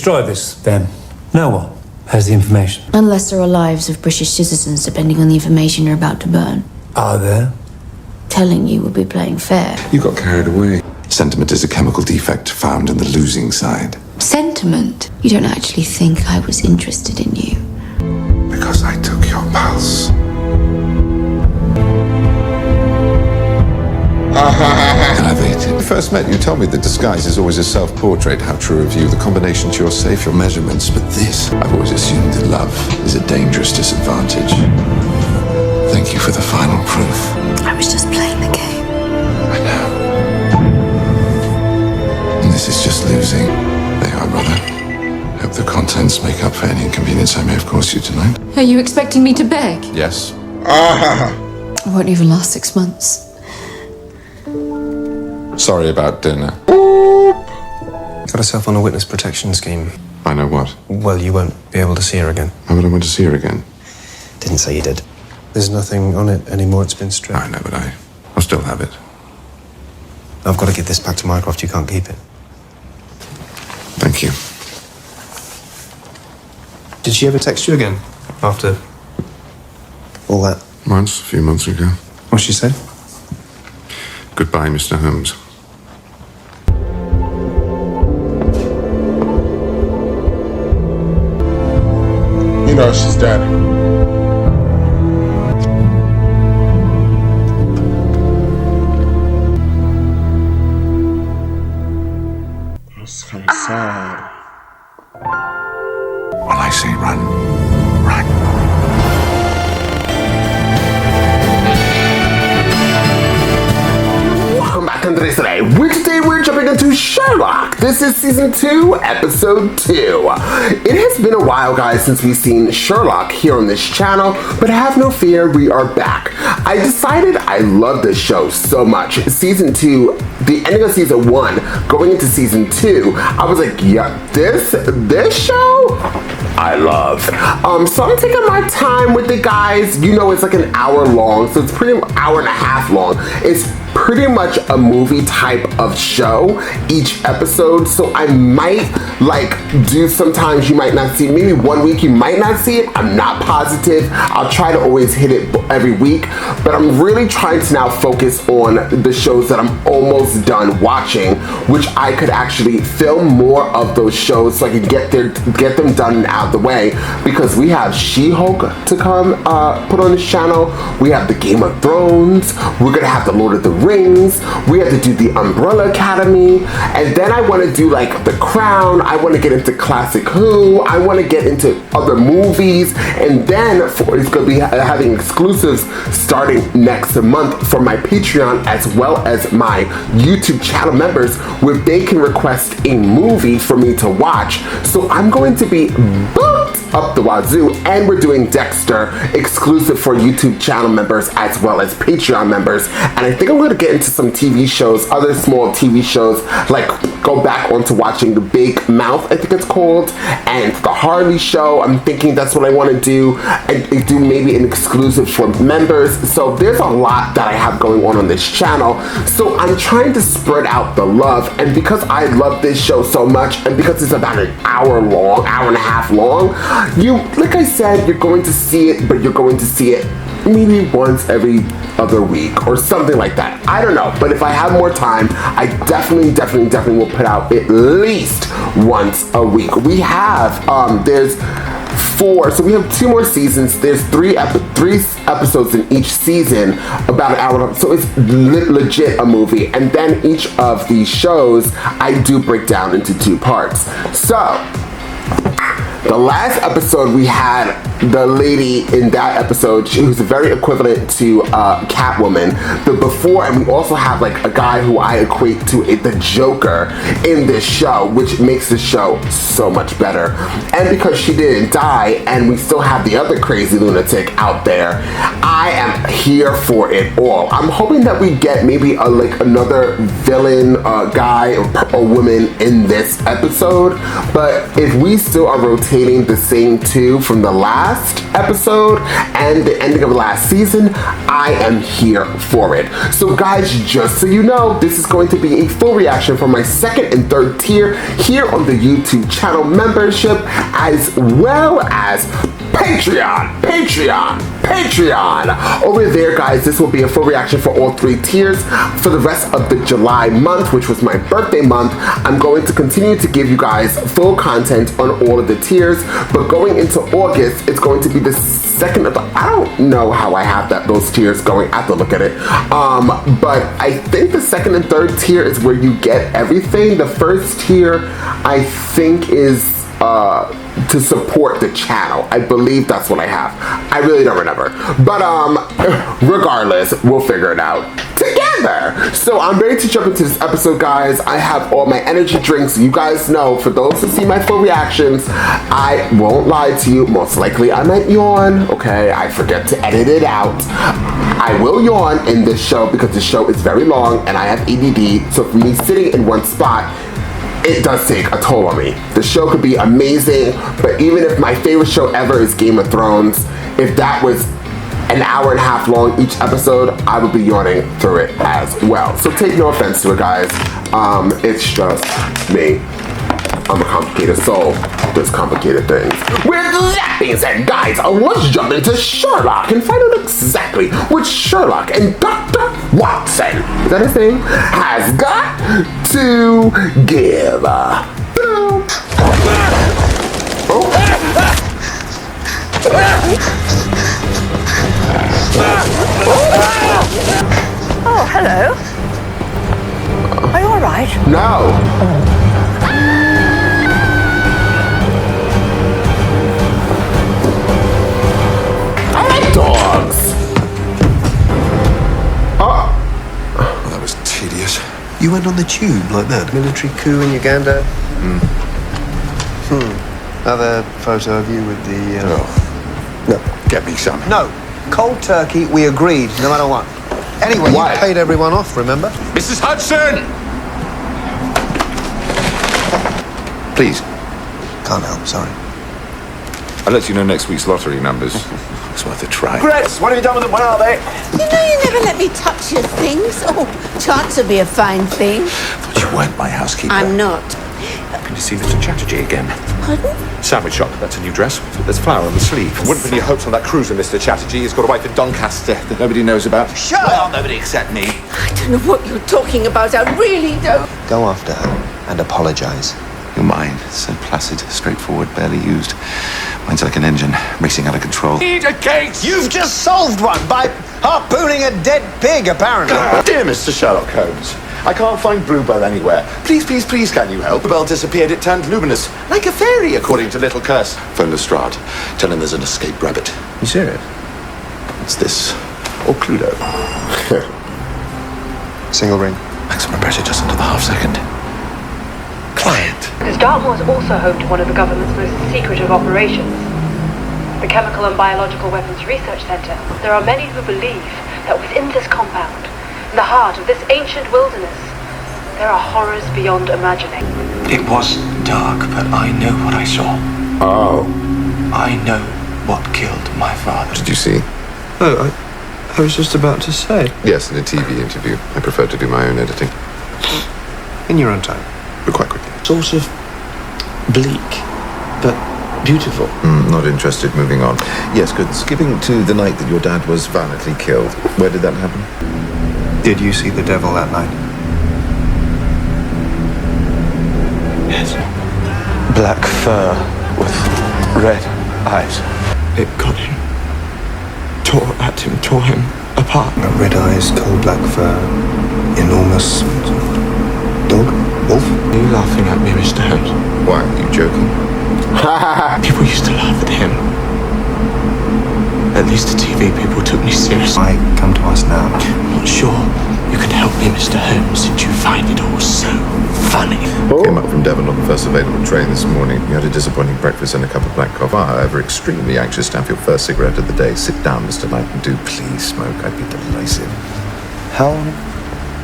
destroy this, then no one has the information. Unless there are lives of British citizens depending on the information you're about to burn. Are there? Telling you would be playing fair. You got carried away. Sentiment is a chemical defect found in the losing side. Sentiment? You don't actually think I was interested in you. Because I took your pulse. Elevated. When we first met, you told me that disguise is always a self-portrait. How true of you. The combination to your safe, your measurements. But this, I've always assumed that love is a dangerous disadvantage. Thank you for the final proof. I was just playing the game. I know. And this is just losing. They are, brother. Hope the contents make up for any inconvenience I may have caused you tonight. Are you expecting me to beg? Yes. I won't even last 6 months. Sorry about dinner. Got herself on a witness protection scheme. I know what. Well, you won't be able to see her again. Why would I want to see her again? Didn't say you did. There's nothing on it anymore. It's been stripped. I know, but I'll still have it. I've got to give this back to Mycroft. You can't keep it. Thank you. Did she ever text you again after all that? Once, a few months ago. What'd she say? Goodbye, Mr. Holmes. You know she's dead. It's kind of sad. When I say run, run. Welcome back to today's today. Today we're jumping into Sherlock. This is season 2, episode 2. It has been a while, guys, since we've seen Sherlock here on this channel, but have no fear, we are back. I decided I love this show so much. Season 2, the ending of season 1, going into season 2, I was like, yeah, this show I love. So I'm taking my time with the guys. You know, it's like an hour long, so it's pretty hour and a half long. It's pretty much a movie type of show each episode, so I might do, sometimes you might not see it, maybe 1 week you might not see it, I'm not positive. I'll try to always hit it every week, but I'm really trying to now focus on the shows that I'm almost done watching, which I could actually film more of those shows so I can get them done and out of the way, because we have She-Hulk to come put on this channel, we have the Game of Thrones, we're gonna have the Lord of the Rings, we have to do the Umbrella Academy, and then I want to do like The Crown, I want to get into Classic Who, I want to get into other movies, and then it's going to be having exclusives starting next month for my Patreon as well as my YouTube channel members, where they can request a movie for me to watch. So I'm going to be booked up the wazoo, and we're doing Dexter exclusive for YouTube channel members as well as Patreon members, and I think I'm going to get into some TV shows, other small TV shows, like go back onto watching The Big Mouth, I think it's called, and The Harley Show. I'm thinking that's what I want to do, and do maybe an exclusive for members. So there's a lot that I have going on this channel, so I'm trying to spread out the love, and because I love this show so much, and because it's about an hour long, hour and a half long, like I said, you're going to see it, but you're going to see it maybe once every other week or something like that. I don't know, but if I have more time, I definitely will put out at least once a week. We have there's 4, so we have 2 more seasons. There's 3 episodes in each season, about an hour, so it's legit a movie. And then each of these shows I do break down into 2 parts. So the last episode, we had the lady in that episode, who's very equivalent to Catwoman. The before, and we also have like a guy who I equate to the Joker in this show, which makes the show so much better. And because she didn't die, and we still have the other crazy lunatic out there, I am here for it all. I'm hoping that we get maybe another villain guy or woman in this episode, but if we still are rotating replicating the same two from the last episode and the ending of the last season, I am here for it. So guys, just so you know, this is going to be a full reaction for my second and third tier here on the YouTube channel membership, as well as Patreon. Over there, guys, this will be a full reaction for all three tiers. For the rest of the July month, which was my birthday month, I'm going to continue to give you guys full content on all of the tiers. But going into August, it's going to be the second of the, I don't know how I have those tiers going. I have to look at it. But I think the second and third tier is where you get everything. The first tier, I think, is to support the channel. I believe that's what I have. I really don't remember. But regardless, we'll figure it out together. So I'm ready to jump into this episode, guys. I have all my energy drinks. You guys know, for those who see my full reactions, I won't lie to you. Most likely I might yawn. Okay, I forget to edit it out. I will yawn in this show because the show is very long and I have ADD. So for me sitting in one spot, it does take a toll on me. The show could be amazing, but even if my favorite show ever is Game of Thrones, if that was an hour and a half long each episode, I would be yawning through it as well. So take no offense to it, guys. It's just me. I'm a complicated soul. Does complicated things. With that being said, guys, let's jump into Sherlock and find out exactly what Sherlock and Dr. Watson, is that his name, has got to give. Oh, hello. Are you all right? No. Dogs. Well, that was tedious. You went on the tube like that? Military coup in Uganda? Another photo of you with the... No, get me some. No. Cold turkey, we agreed, no matter what. Anyway, What? you paid everyone off, remember? Mrs. Hudson! Please. Can't help, sorry. I'll let you know next week's lottery numbers. It's worth a try. Regrets, what have you done with them? Where are they? You know you never let me touch your things. Oh, chance would be a fine thing. Thought you weren't my housekeeper. I'm not. Can you see Mr. Chatterjee again? Pardon? Sandwich shop, that's a new dress. There's flower on the sleeve. Wouldn't put any hopes on that cruiser, Mr. Chatterjee. He's got a wife in Doncaster that nobody knows about. Shut Well, nobody except me. I don't know what you're talking about. I really don't. Go after her and apologise. Your mind, so placid, straightforward, barely used. Mine's like an engine, racing out of control. Need a case! You've just solved one by harpooning a dead pig, apparently. Dear Mr. Sherlock Holmes, I can't find Bluebell anywhere. Please, please, please, can you help? Bluebell disappeared, it turned luminous, like a fairy, according to Little Curse. Phone Lestrade, tell him there's an escaped rabbit. You serious? It's this, or Cluedo. Single ring. Maximum pressure just under the half-second. Client. Because Dartmoor is also home to one of the government's most secretive operations, the Chemical and Biological Weapons Research Center. There are many who believe that within this compound, in the heart of this ancient wilderness, there are horrors beyond imagining. It was dark, but I know what I saw. Oh. I know what killed my father. Did you see? Oh, I was just about to say. Yes, in a TV interview. I prefer to do my own editing. In your own time. But quite quickly. Sort of bleak, but beautiful. Not interested, moving on. Yes, good. Skipping to the night that your dad was violently killed. Where did that happen? Did you see the devil that night? Yes. Black fur with red eyes. It got him. Tore at him, tore him apart. Red eyes, coal black fur, enormous dog, wolf. Are you laughing at me, Mr. Holmes? Why, are you joking? People used to laugh at him. At least the TV people took me seriously. Why come to us now? I'm not sure you can help me, Mr. Holmes, since you find it all so funny. Came up from Devon on the first available train this morning. You had a disappointing breakfast and a cup of black coffee. However, extremely anxious to have your first cigarette of the day. Sit down, Mr. Knight, and do please smoke. I'd be delighted. How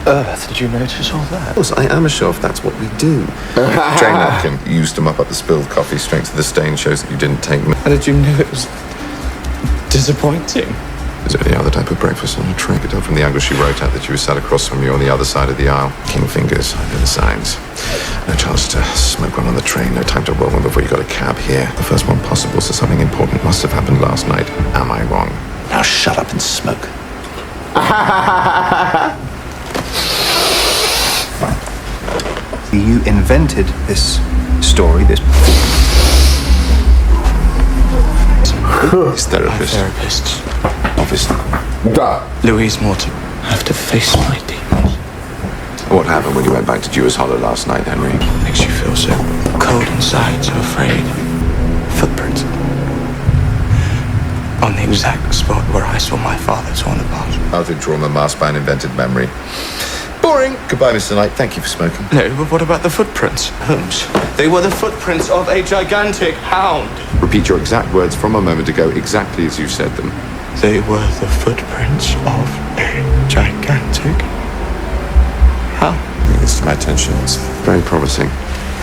earth did you notice all that? Of course, I am a chef. That's what we do. Tray napkin. You used to mop up the spilled coffee. Strength of the stain shows that you didn't take. How did you know it was disappointing? Is there any other type of breakfast on a tray? I could tell from the angle she wrote at that you were sat across from you on the other side of the aisle. King fingers. I know the signs. No chance to smoke one on the train. No time to roll one before you got a cab here. The first one possible, so something important must have happened last night. Am I wrong? Now shut up and smoke. You invented this story, this therapist. Therapists. Obviously. Duh. Louise Morton. I have to face my demons. What happened when you went back to Jew's Hollow last night, Henry? Makes you feel so cold inside, so afraid. Footprints. On the exact spot where I saw my father torn apart. Out of trauma masked by an invented memory. Boring. Goodbye, Mr. Knight. Thank you for smoking. No, but what about the footprints, Holmes? They were the footprints of a gigantic hound. Repeat your exact words from a moment ago, exactly as you said them. They were the footprints of a gigantic hound. Bring this to my attention. It's very promising.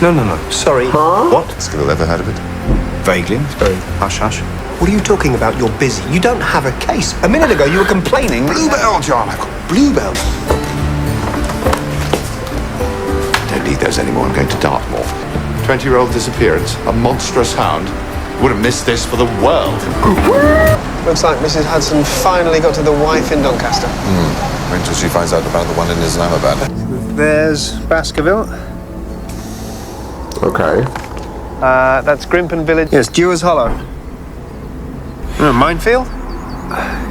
No. Sorry. What? Baskerville, ever heard of it? Vaguely. It's very hush-hush. What are you talking about? You're busy. You don't have a case. A minute ago, you were complaining. Bluebell, John. I've got Bluebell. Don't need those anymore. I'm going to Dartmoor. 20-year-old disappearance. A monstrous hound. Wouldn't miss this for the world. Looks like Mrs. Hudson finally got to the wife in Doncaster. Wait until she finds out about the one in Islamabad. There's Baskerville. Okay. That's Grimpen Village. Yes, Dewars Hollow. Minefield?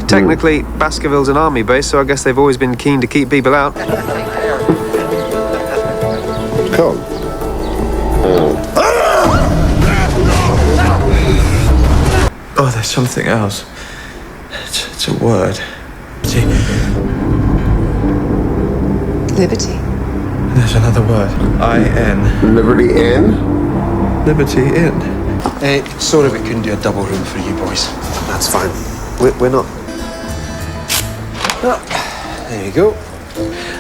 Technically, Baskerville's an army base, so I guess they've always been keen to keep people out. Cool. Oh, there's something else. It's a word. Liberty. There's another word. I-N. Liberty Inn? Liberty Inn. Sorry we couldn't do a double room for you boys. That's fine. We're not. Oh, there you go.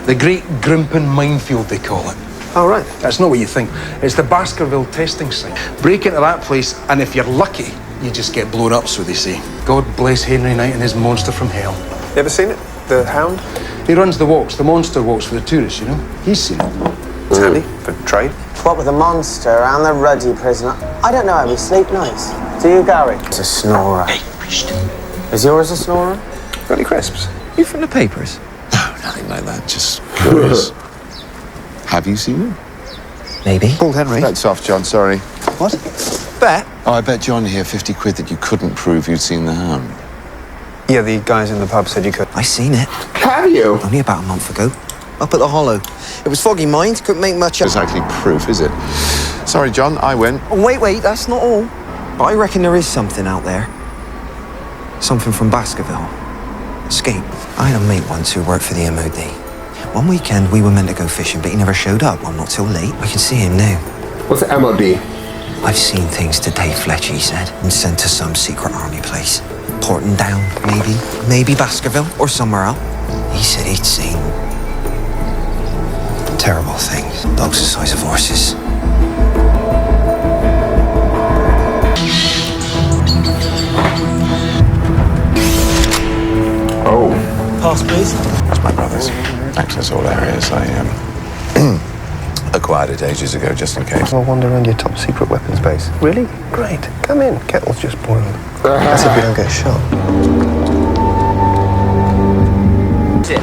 The Great Grimpen Minefield, they call it. All right. That's not what you think. It's the Baskerville testing site. Break into that place, and if you're lucky, you just get blown up, so they say. God bless Henry Knight and his monster from hell. You ever seen it? The Hound? He runs the walks, the monster walks for the tourists, you know? He's seen it. It's handy for trade. What with the monster and the ruddy prisoner, I don't know how we sleep nice. Do you, Gary? It's a snorer. Hey, Is yours a snorer? Got any crisps? You from the papers? No, nothing like that. Just curious. Have you seen it? Maybe. Paul Henry. That's off, John. Sorry. What? Bet? Oh, I bet John here 50 quid that you couldn't prove you'd seen the hound. Yeah, the guys in the pub said you could. I seen it. Have you? Only about a month ago. Up at the Hollow. It was foggy mind, couldn't make much of it. Exactly proof, is it? Sorry, John, I win. Oh, wait, that's not all. But I reckon there is something out there. Something from Baskerville. Escape. I had a mate once who worked for the MOD. One weekend, we were meant to go fishing, but he never showed up. Well, not till late. I can see him now. What's the MOD? I've seen things to Dave Fletcher, he said, and sent to some secret army place. Porton Down, maybe. Maybe Baskerville, or somewhere else. He said he'd seen terrible things. Dogs the size of horses. Oh. Pass, please. That's my brother's. Access all areas. I acquired it ages ago, just in case. I'll wander around your top secret weapons base. Really? Great. Come in. Kettle's just boiled. That's if we don't get shot.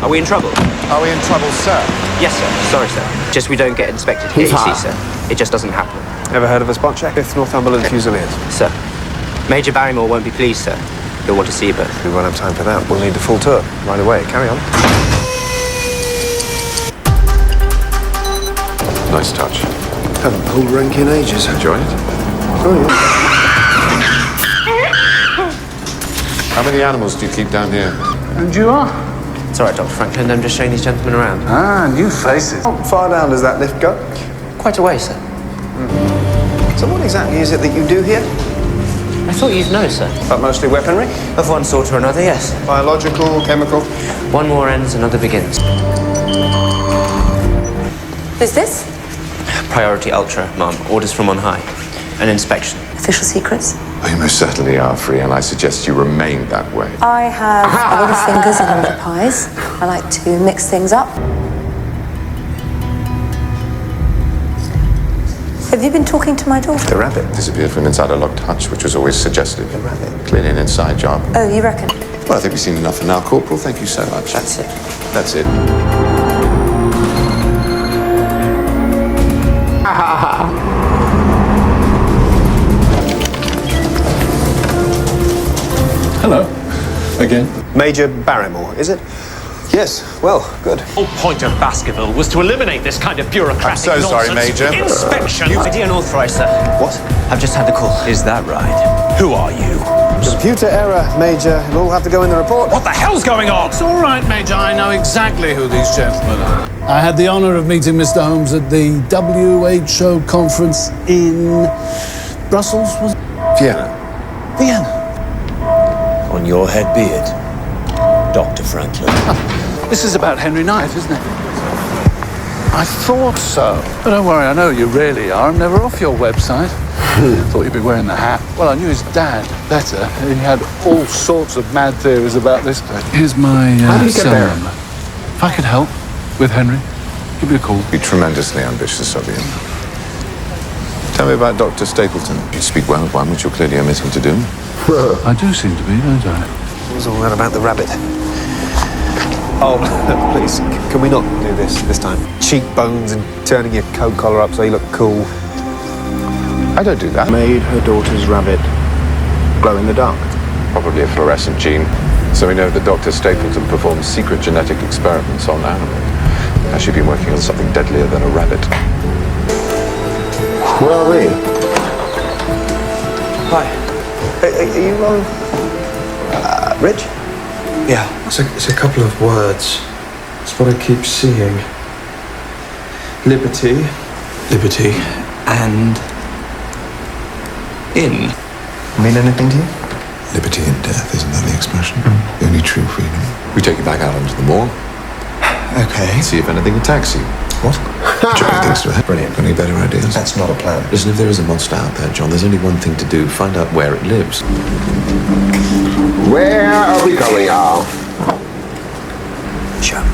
Are we in trouble? Are we in trouble, sir? Yes, sir. Sorry, sir. Just we don't get inspected here, you see, sir. It just doesn't happen. Ever heard of a spot check? 5th Northumberland Fusiliers. Sir, Major Barrymore won't be pleased, sir. He'll want to see you both. We won't have time for that. We'll need the full tour. Right away. Carry on. Nice touch. Haven't pulled rank in ages. Enjoy it? Oh, yeah. How many animals do you keep down here? And you are? It's all right, Dr. Franklin. I'm just showing these gentlemen around. Ah, new faces. How far down does that lift go? Quite a way, sir. So what exactly is it that you do here? I thought you'd know, sir. But mostly weaponry? Of one sort or another, yes. Biological, chemical? One more ends, another begins. Who's this? Priority Ultra, Mum. Orders from on high. An inspection. Official secrets? Oh, you most certainly are free, and I suggest you remain that way. I have a lot of fingers in a lot of pies. I like to mix things up. Have you been talking to my daughter? The rabbit disappeared from inside a locked hutch, which was always suggestive. The rabbit? Clearly an inside job. Oh, you reckon? Well, I think we've seen enough for now, Corporal. Thank you so much. That's it. That's it. Hello. Again. Major Barrymore, is it? Yes, well, good. The whole point of Baskerville was to eliminate this kind of bureaucratic I'm so sorry, nonsense. Major. Inspection! ID unauthorized, sir. What? I've just had the call. Is that right? Who are you? Computer error, Major. It'll all have to go in the report. What the hell's going on? It's all right, Major. I know exactly who these gentlemen are. I had the honour of meeting Mr. Holmes at the WHO conference in Brussels, was it? Vienna. Vienna. On your head be it, Dr. Franklin. This is about Henry Knight, isn't it? I thought so. But don't worry, I know you really are. I'm never off your website. Thought you'd be wearing the hat. Well, I knew his dad better. He had all sorts of mad theories about this place. Here's my cell number. If I could help with Henry, give me a call. Be tremendously ambitious of you. Tell me about Dr. Stapleton. You speak well of one, which you're clearly omitting to do. I do seem to be, don't I? What was all that about the rabbit? Oh, please, can we not do this time? Cheekbones and turning your coat collar up so you look cool. I don't do that. Made her daughter's rabbit glow in the dark. Probably a fluorescent gene. So we know that Dr. Stapleton performs secret genetic experiments on animals. Has she been working on something deadlier than a rabbit? Where are we? Hi. Are you, Rich? Yeah, it's a couple of words. It's what I keep seeing. Liberty, and in. Mean anything to you? Liberty and death, isn't that the expression? The only true freedom. We take you back out onto the moor. Okay. See if anything attacks you. What? Chucking things to her. Brilliant. Any better ideas? That's not a plan. Listen, if there is a monster out there, John, there's only one thing to do. Find out where it lives. Where are we going, y'all? Sure.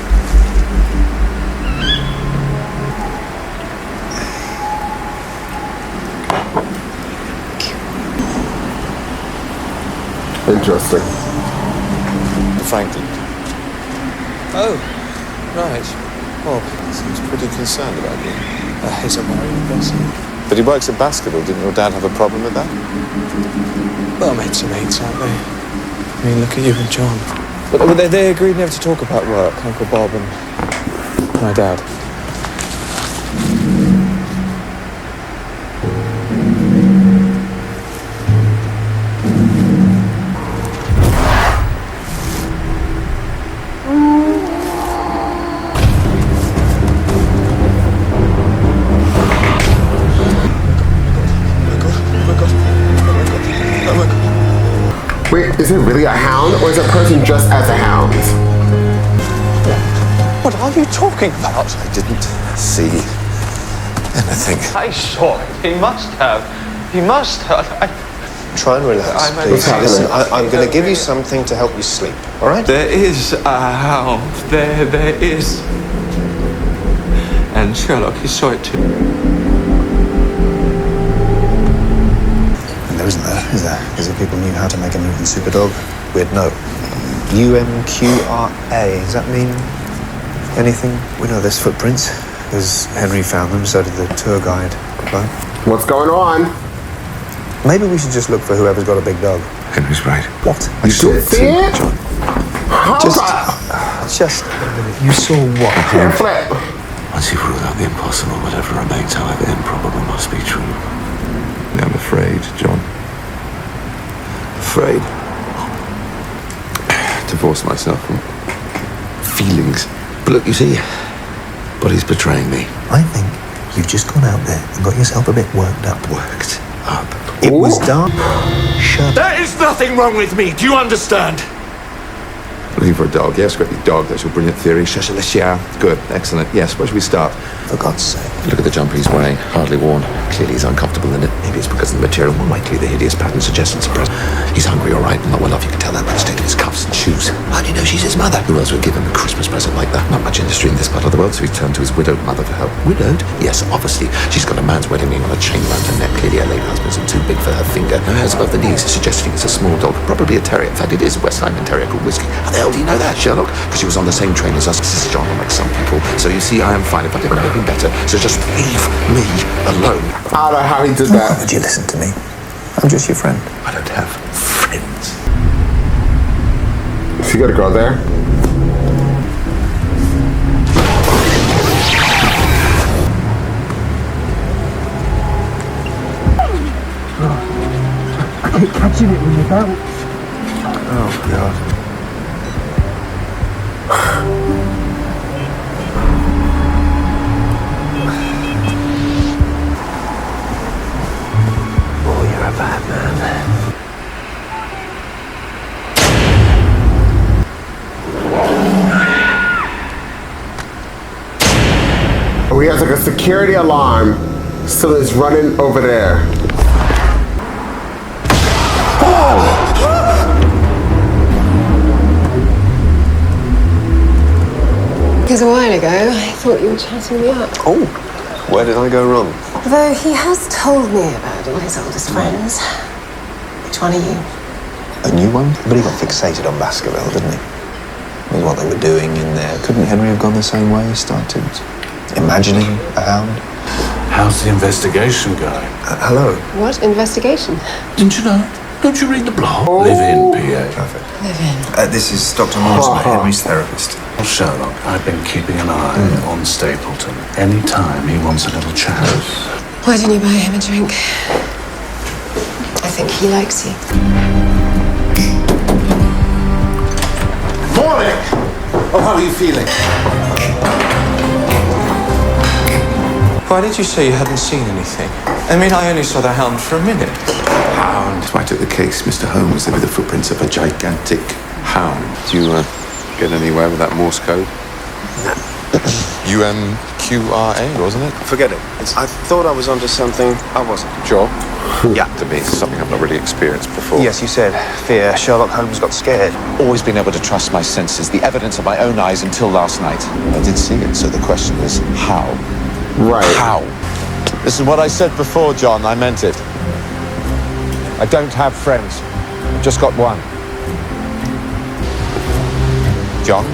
Interesting. Franklin. Oh, right. Well, he seems pretty concerned about you. He's a very impressive. But he works at Baskerville. Didn't your dad have a problem with that? Well, mates are mates, aren't they? I mean, look at you and John. But they agreed never to talk about work, Uncle Bob and my dad. Wait, is it really a hound, or is a person dressed as a hound? What are you talking about? I didn't see anything. I saw it. He must have. He must have. Try and relax, please. Listen, I'm going to give you something to help you sleep, all right? There is a hound. There is. And Sherlock, he saw it too. There isn't there, is there? Because if people knew how to make a mutant super dog, we'd know. UMQRA, does that mean anything? We know there's footprints, because Henry found them, so did the tour guide. Right? What's going on? Maybe we should just look for whoever's got a big dog. Henry's right. What? You saw it see too, it? John. Just, you saw what? Can't flip. Once you've ruled out the impossible, whatever remains, however improbable, must be true. I'm afraid, John. Afraid. Divorce myself from feelings. But look, you see, body's betraying me. I think you've just gone out there and got yourself a bit worked up. Worked up. It was done. Shut up. There is nothing wrong with me. Do you understand? Looking for a dog. Yes, got your dog. That's your brilliant theory. Good. Excellent. Yes, where should we start? For God's sake. Look at the jumper he's wearing. Hardly worn. Clearly he's uncomfortable in it. Maybe it's because of the material. More likely the hideous pattern suggests it's present. He's hungry, all right. Not well off, you can tell that by the state of his cuffs and shoes. How do you know she's his mother? Who else would give him a Christmas present like that? Not much industry in this part of the world, so he turned to his widowed mother for help. Widowed? Yes, obviously. She's got a man's wedding ring on a chain around her neck. Clearly her late husband's too big for her finger. No hairs above the knees, suggesting it's a small dog. Probably a terrier. In fact, it is a West London terrier called Whiskey. How the hell do you know that, Sherlock? Because she was on the same train as us. This is John, unlike some people. So you see, I am fine. If I didn't know anything better, so just leave me alone. I don't know how he did that. Would you listen to me? I'm just your friend. I don't have friends. Is he gonna go there? I keep catching it when you bounce. Oh, God. Oh, you're a bad man. Oh, he has like a security alarm. Still is running over there. Because a while ago, I thought you were chatting me up. Oh, where did I go wrong? Though he has told me about all his oldest friends. Which one are you? A new one? But he got fixated on Baskerville, didn't he? With what they were doing in there. Couldn't Henry have gone the same way? He started imagining a hound. How's the investigation going? Hello. What investigation? Didn't you know? Don't you read the blog? Live in, PA. Perfect. Live in. This is Dr. Morrison, Henry's therapist. Well, Sherlock, I've been keeping an eye on Stapleton. Any time he wants a little chat. Why didn't you buy him a drink? I think he likes you. Morning! Oh, how are you feeling? Why did you say you hadn't seen anything? I mean, I only saw the hound for a minute. Hound. That's why I took the case. Mr. Holmes, there were the footprints of a gigantic hound. Do you get anywhere with that Morse code? UMQRA, wasn't it? Forget it. I thought I was onto something. I wasn't. Sure. Yeah. To me, it's something I've not really experienced before. Yes, you said fear. Sherlock Holmes got scared. Always been able to trust my senses, the evidence of my own eyes until last night. I did see it, so the question is, how? Right. How? This is what I said before, John. I meant it. I don't have friends. I've just got one. John?